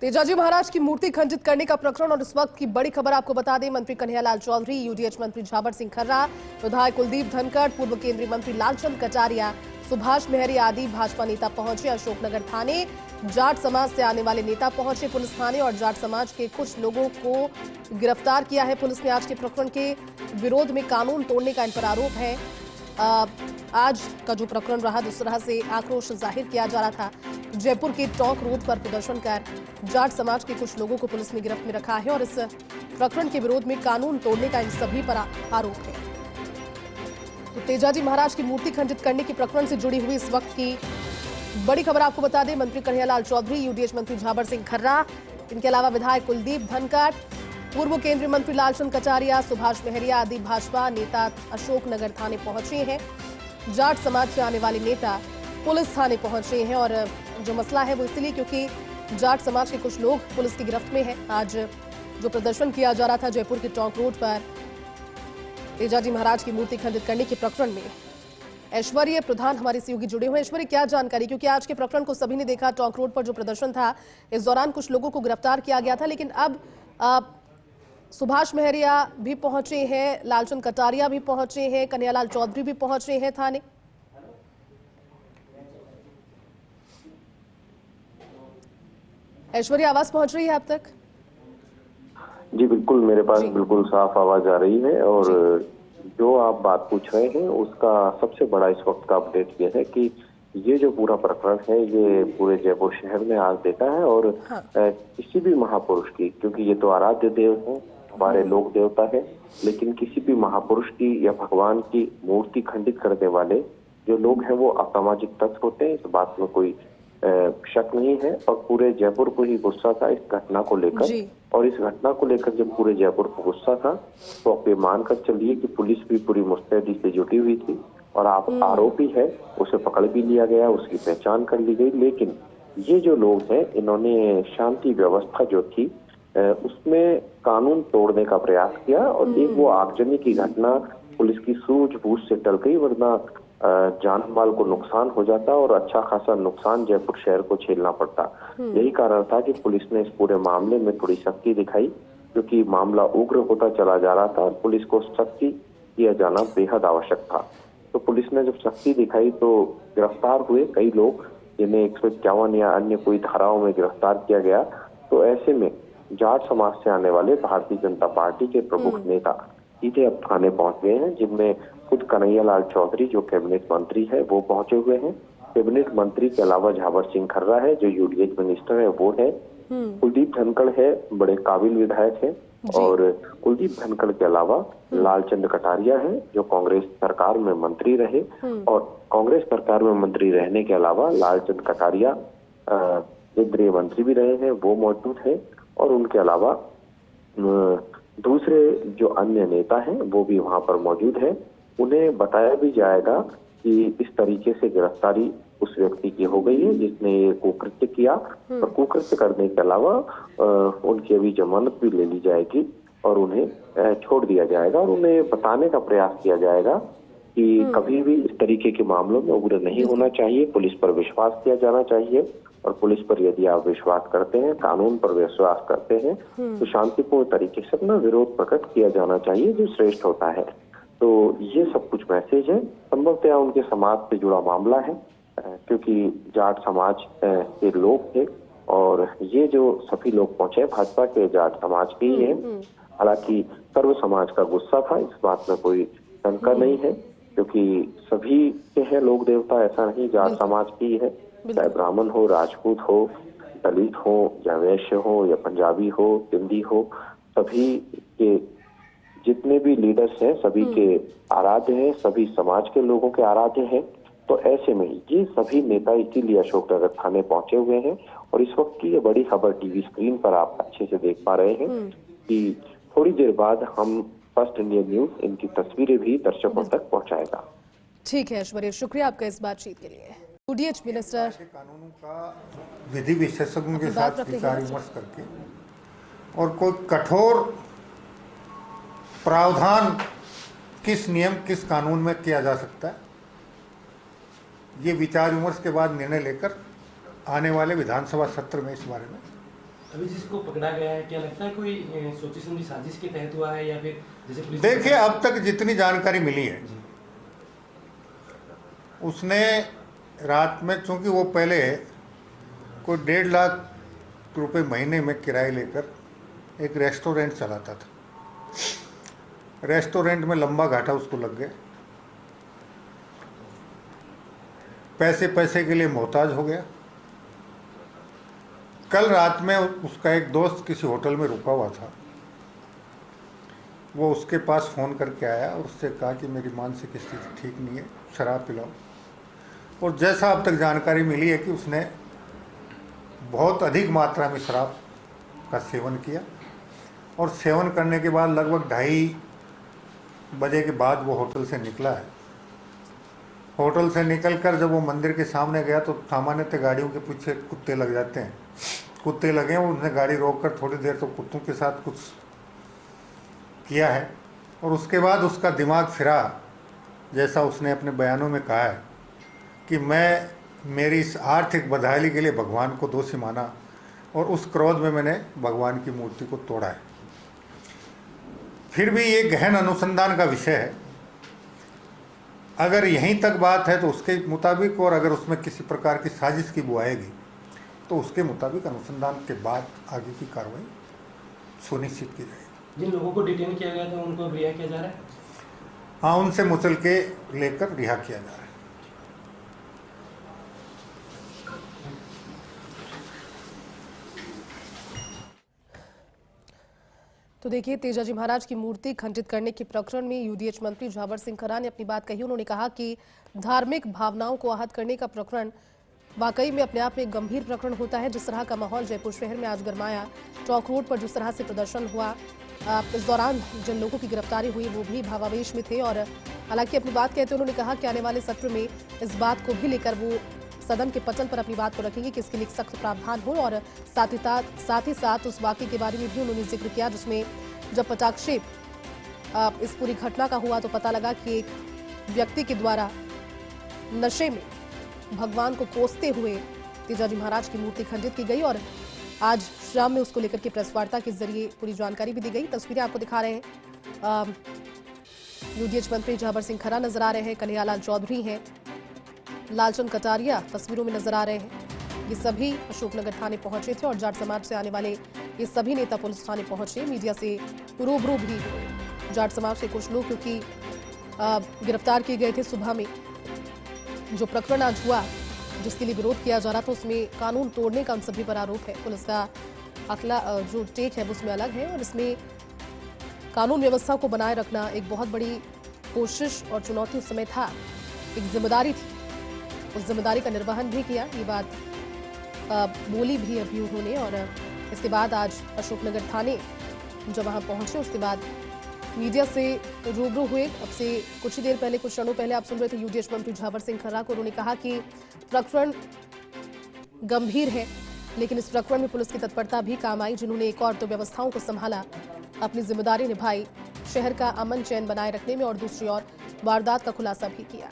तेजाजी महाराज की मूर्ति खंडित करने का प्रकरण और इस वक्त की बड़ी खबर आपको बता दें। मंत्री कन्हैयालाल चौधरी, यूडीएच मंत्री झाबर सिंह खर्रा, विधायक कुलदीप धनखड़, पूर्व केंद्रीय मंत्री लालचंद कटारिया, सुभाष मेहरी आदि भाजपा नेता पहुंचे। अशोकनगर थाने जाट समाज से आने वाले नेता पहुंचे पुलिस थाने और जाट समाज के कुछ लोगों को गिरफ्तार किया है पुलिस ने। आज के प्रकरण के विरोध में कानून तोड़ने का इन पर आरोप है। आज का जो प्रकरण रहा, जिस तरह से आक्रोश जाहिर किया जा रहा था, जयपुर के टोंक रोड पर प्रदर्शन कर जाट समाज के कुछ लोगों को पुलिस ने गिरफ्त में रखा है और इस प्रकरण के विरोध में कानून तोड़ने का इन सभी पर आरोप है। तो तेजाजी महाराज की मूर्ति खंडित करने के प्रकरण से जुड़ी हुई इस वक्त की बड़ी खबर आपको बता दें। मंत्री कन्हैयालाल चौधरी, यूडीएच मंत्री झाबर सिंह खर्रा, इनके अलावा विधायक कुलदीप धनखड़, पूर्व केंद्रीय मंत्री लालचंद कटारिया, सुभाष मेहरिया आदि भाजपा नेता अशोकनगर थाने पहुंचे हैं। जाट समाज से आने वाले नेता पुलिस थाने पहुंचे हैं और जो मसला है वो इसलिए क्योंकि जाट समाज के कुछ लोग पुलिस की गिरफ्त में हैं। आज जो प्रदर्शन किया जा रहा था जयपुर के टोंक रोड पर तेजाजी महाराज की मूर्ति खंडित करने के प्रकरण में, ऐश्वर्य प्रधान हमारे सहयोगी जुड़े हुए। ऐश्वर्य, क्या जानकारी, क्योंकि आज के प्रकरण को सभी ने देखा, टोंक रोड पर जो प्रदर्शन था इस दौरान कुछ लोगों को गिरफ्तार किया गया था, लेकिन अब सुभाष मेहरिया भी पहुंचे हैं, लालचंद कटारिया भी पहुंचे हैं, कन्हैयालाल चौधरी भी पहुंचे हैं थाने। ऐश्वर्या, आवाज पहुंच रही है आप तक? जी बिल्कुल, मेरे पास बिल्कुल साफ आवाज आ रही है। और जो आप बात पूछ रहे हैं उसका सबसे बड़ा इस वक्त का अपडेट ये है कि ये जो पूरा प्रकरण है ये पूरे जयपुर शहर में आज देखा है। और किसी भी महापुरुष की, क्योंकि ये तो आराध्य देव है, हमारे लोक देवता है, लेकिन किसी भी महापुरुष की या भगवान की मूर्ति खंडित करने वाले जो लोग हैं वो असामाजिक तत्व होते हैं, इस बात में कोई शक नहीं है। और पूरे जयपुर को ही गुस्सा था इस घटना को लेकर, और इस घटना को लेकर जब पूरे जयपुर को गुस्सा था तो आप ये मानकर चलिए कि पुलिस भी पूरी मुस्तैदी से जुटी हुई थी और आरोपी है उसे पकड़ भी लिया गया, उसकी पहचान कर ली गई। लेकिन ये जो लोग हैं इन्होंने शांति व्यवस्था जो थी उसमें कानून तोड़ने का प्रयास किया और एक वो आगजनी की घटना पुलिस की सूझबूझ से टल गई, वरना जान माल को नुकसान हो जाता और अच्छा खासा नुकसान जयपुर शहर को झेलना पड़ता। यही कारण था कि पुलिस ने इस पूरे मामले में थोड़ी सख्ती दिखाई, क्योंकि मामला उग्र होता चला जा रहा था और पुलिस को सख्ती किया जाना बेहद आवश्यक था। तो पुलिस ने जब सख्ती दिखाई तो गिरफ्तार हुए कई लोग, जिन्हें 151 या अन्य कोई धाराओं में गिरफ्तार किया गया। तो ऐसे में जाट समाज से आने वाले भारतीय जनता पार्टी के प्रमुख नेता सीधे अब थाने पहुंच गए हैं, जिनमें खुद कन्हैयालाल चौधरी जो कैबिनेट मंत्री है वो पहुंचे हुए हैं। कैबिनेट मंत्री के अलावा झाबर सिंह खर्रा है जो यूडीएच मिनिस्टर है वो है, कुलदीप धनखड़ है, बड़े काबिल विधायक है, और कुलदीप धनखड़ के अलावा लालचंद कटारिया है जो कांग्रेस सरकार में मंत्री रहे, और कांग्रेस सरकार में मंत्री रहने के अलावा लालचंद कटारिया केंद्रीय मंत्री भी रहे हैं, वो मौजूद है। और उनके अलावा दूसरे जो अन्य नेता हैं वो भी वहां पर मौजूद है। उन्हें बताया भी जाएगा कि इस तरीके से गिरफ्तारी उस व्यक्ति की हो गई है जिसने ये कुकृत्य किया, और कुकृत्य करने के अलावा उनकी अभी जमानत भी ले ली जाएगी और उन्हें छोड़ दिया जाएगा। और उन्हें बताने का प्रयास किया जाएगा कि कभी भी इस तरीके के मामलों में उग्र नहीं होना चाहिए, पुलिस पर विश्वास किया जाना चाहिए, और पुलिस पर यदि आप विश्वास करते हैं, कानून पर विश्वास करते हैं, तो शांतिपूर्ण तरीके से अपना विरोध प्रकट किया जाना चाहिए जो श्रेष्ठ होता है। तो ये सब कुछ मैसेज है, संभवतः उनके समाज से जुड़ा मामला है, क्योंकि जाट समाज के लोग थे और ये जो सभी लोग पहुंचे भाजपा के जाट समाज के ही हैं। हालांकि सर्व समाज का गुस्सा था, इस बात में कोई शंका नहीं है, क्योंकि सभी के हैं लोक देवता, ऐसा नहीं जाट समाज की है, चाहे ब्राह्मण हो, राजपूत हो, दलित हो या वैश्य हो या पंजाबी हो, सिंधी हो, सभी के जितने भी लीडर्स हैं सभी के आराध्य हैं, सभी समाज के लोगों के आराध्य हैं। तो ऐसे में ये सभी नेता इसीलिए अशोकनगर थाने पहुंचे हुए हैं। और इस वक्त की ये बड़ी खबर टीवी स्क्रीन पर आप अच्छे से देख पा रहे हैं कि थोड़ी देर बाद हम फर्स्ट इंडिया न्यूज इनकी तस्वीरें भी दर्शकों तक पहुंचाएगा। ठीक है ऐश्वर्या, शुक्रिया आपका इस बातचीत के लिए। यूडीएच मिनिस्टर कानूनों का विधि विशेषज्ञों के साथ विचार विमर्श करके और कोई कठोर प्रावधान किस नियम किस कानून में किया जा सकता है, ये विचार विमर्श के बाद निर्णय लेकर आने वाले विधानसभा सत्र में इस बारे में अभी जिसको पकड़ा गया है, क्या लगता है कोई सोची समझी साजिश के तहत हुआ है या फिर जैसे पुलिस? देखिए, अब तक जितनी जानकारी मिली है, उसने रात में, चूंकि वो पहले कोई 1.5 लाख रुपए महीने में किराए लेकर एक रेस्टोरेंट चलाता था। रेस्टोरेंट में लंबा घाटा उसको लग गया, पैसे के लिए मोहताज हो गया। कल रात में उसका एक दोस्त किसी होटल में रुका हुआ था, वो उसके पास फ़ोन करके आया और उससे कहा कि मेरी मानसिक स्थिति ठीक नहीं है, शराब पिलाओ। और जैसा अब तक जानकारी मिली है कि उसने बहुत अधिक मात्रा में शराब का सेवन किया और सेवन करने के बाद लगभग 2:30 बजे के बाद वो होटल से निकला है। होटल से निकलकर जब वो मंदिर के सामने गया तो सामान्यतः गाड़ियों के पीछे कुत्ते लग जाते हैं, कुत्ते लगे और उसने गाड़ी रोककर थोड़ी देर तो कुत्तों के साथ कुछ किया है और उसके बाद उसका दिमाग फिरा, जैसा उसने अपने बयानों में कहा है कि मेरी इस आर्थिक बदहाली के लिए भगवान को दोषी माना और उस क्रोध में मैंने भगवान की मूर्ति को तोड़ा है। फिर भी ये गहन अनुसंधान का विषय है। अगर यहीं तक बात है तो उसके मुताबिक, और अगर उसमें किसी प्रकार की साजिश की बुआएगी तो उसके मुताबिक अनुसंधान के बाद आगे की कार्रवाई सुनिश्चित की जाएगी। जिन लोगों को डिटेन किया गया था उनको रिहा किया जा रहा है? हाँ, उनसे मुचल के लेकर रिहा किया जा रहा है। तो देखिए, तेजाजी महाराज की मूर्ति खंडित करने के प्रकरण में यूडीएच मंत्री झाबर सिंह खर्रा ने अपनी बात कही। उन्होंने कहा कि धार्मिक भावनाओं को आहत करने का प्रकरण वाकई में अपने आप में गंभीर प्रकरण होता है। जिस तरह का माहौल जयपुर शहर में आज गरमाया, चौक रोड पर जिस तरह से प्रदर्शन हुआ, इस दौरान जिन लोगों की गिरफ्तारी हुई वो भी भावावेश में थे। और हालांकि अपनी बात कहते उन्होंने कहा कि आने वाले सत्र में इस बात को भी लेकर वो सदन के पटल पर अपनी बात को रखेंगे कि इसके लिए सख्त प्रावधान हो। और साथ ही साथ उस वाकये के बारे में भी उन्होंने जिक्र किया जिसमें जब पटाक्षेप इस पूरी घटना का हुआ तो पता लगा कि एक व्यक्ति के द्वारा नशे में भगवान को कोसते हुए तेजाजी महाराज की मूर्ति खंडित की गई। और आज शाम में उसको लेकर के प्रेस वार्ता के जरिए पूरी जानकारी भी दी गई। तस्वीरें आपको दिखा रहे हैं, यूडीएच मंत्री झाबर सिंह खर्रा नजर आ रहे हैं, कन्हैयालाल चौधरी हैं, लालचंद कटारिया तस्वीरों में नजर आ रहे हैं। ये सभी अशोकनगर थाने पहुंचे थे और जाट समाज से आने वाले ये सभी नेता पुलिस थाने पहुंचे। मीडिया से रूबरू भी जाट समाज के कुछ लोग, क्योंकि गिरफ्तार किए गए थे सुबह में। जो प्रकरण आज हुआ जिसके लिए विरोध किया जा रहा था उसमें कानून तोड़ने का उन सभी पर आरोप है। पुलिस का अगला जो टेक है उसमें अलग है और इसमें कानून व्यवस्था को बनाए रखना एक बहुत बड़ी कोशिश और चुनौती उस समय था, एक जिम्मेदारी थी। उस जिम्मेदारी का निर्वहन भी किया, ये बात बोली भी अभी उन्होंने। और इसके बाद आज अशोकनगर थाने जब वहां पहुंचे उसके बाद मीडिया से रूबरू हुए। अब से कुछ ही देर पहले, कुछ क्षणों पहले आप सुन रहे थे यूडीएच मंत्री झाबर सिंह खर्रा को। उन्होंने कहा कि प्रकरण गंभीर है लेकिन इस प्रकरण में पुलिस की तत्परता भी काम आई, जिन्होंने एक और तो व्यवस्थाओं को संभाला, अपनी जिम्मेदारी निभाई, शहर का अमन चैन बनाए रखने में, और दूसरी ओर वारदात का खुलासा भी किया।